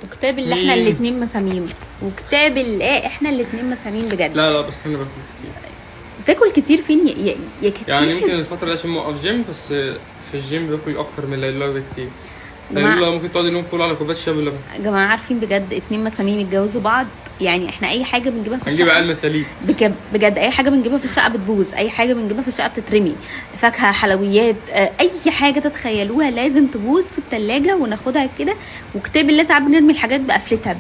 وكتاب اللي احنا الاتنين مسامين، وكتاب اللي احنا الاتنين مسامين بجد. لا بس انا باكل كتير. تاكل كتير فين يا كتير؟ يعني يمكن الفتره دي عشان موقف جيم، بس في الجيم باكل اكتر من ليلى بكتير. ليلى ممكن تقعد اليوم كله على كوبايه شاي باللبن. يا جماعه عارفين بجد اتنين مسامين يتجوزوا بعض، يعني احنا اي حاجه بنجيبها في الشقه هنجيب عيال مساليب بجد. اي حاجه بنجيبها في الشقه بتبوظ، اي حاجه بنجيبها في الشقه بتترمي، فاكهه، حلويات، اي حاجه تتخيلوها لازم تبوظ في الثلاجه وناخدها كده. وكتاب الله ساعات بنرمي الحاجات بقفلتها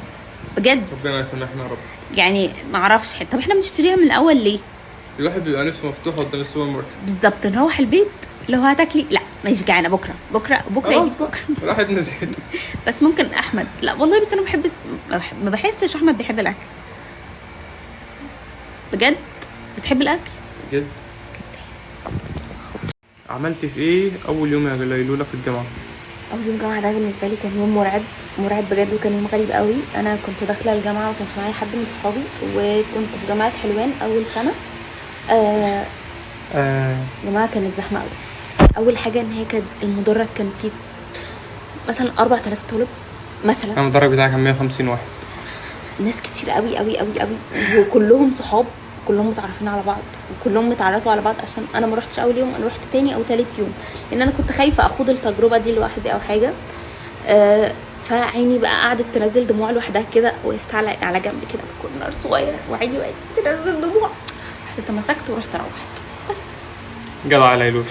بجد. ربنا يسامحنا يا رب. يعني ما اعرفش طب احنا بنشتريها من الاول ليه؟ الواحد بيبقى نفسه مفتوحه قدام السوبر ماركت. بالظبط، نروح البيت لو هتاكلي لا مش جعانه، بكره خلاص بكره راحت نزهت. بس ممكن احمد، لا والله بس انا ما بحسش احمد بيحب الاكل بجد. بتحب الاكل بجد؟ عملت في ايه اول يوم يا ليلولا في الجامعه؟ اول يوم جامعه ده بالنسبه لي كان يوم مرعب بجد، وكان يوم غريب قوي. انا كنت داخله الجامعه وما كانش معايا حد من صحابي، وكنت في جامعه حلوان اول سنه. جماعه كانت زحمه قوي. اول حاجه ان هي كانت المدرج كان فيه مثلا 4000 طالب مثلا. انا المدرج بتاعي كان 150 واحد. ناس كتير قوي قوي قوي قوي، وكلهم صحاب، كلهم متعرفين على بعض، وكلهم متعرفوا على بعض. عشان انا ما رحتش اول يوم، انا رحت تاني او تالت يوم، لان انا كنت خايفه اخوض التجربه دي لوحدي او حاجه. فعيني بقى قعدت تنزل دموع لوحدها كده، وقفت على جنب كده في كورنر صغير، وعيني بقت تنزل دموع. رحت اتمسكت ورحت روحت بس. جدع يا ليلولا.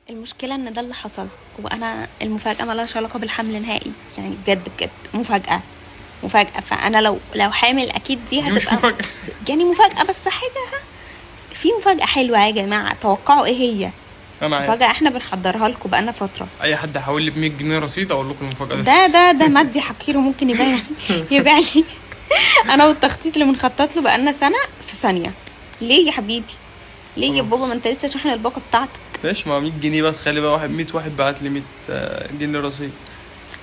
المشكله ان ده اللي حصل، وانا المفاجاه مالهاش علاقه بالحمل نهائي، يعني بجد مفاجاه. فانا لو حامل اكيد دي هتبقى مش مفاجاه، يعني مفاجاه، بس حاجه في مفاجاه حلوه يا جماعه. توقعوا ايه هي مفاجاه احنا بنحضرها لكم بقالنا فتره. اي حد حاول لي ب 100 جنيه رصيد اقول لكم المفاجاه ده مادي حقير، وممكن يبيع لي انا والتخطيط اللي بنخطط له بقالنا سنه في ثانيه. ليه يا حبيبي؟ ليه يا بابا؟ ما انت لسه شاحن الباقه بتاعتك. ماشي، ما 100 جنيه بقى، تخلي بقى 100 واحد بعت لي 100 جنيه رصيد،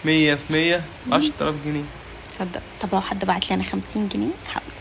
100 في 100 10000 جنيه. تصدق؟ طب لو حد بعت لي انا 50 جنيه هقول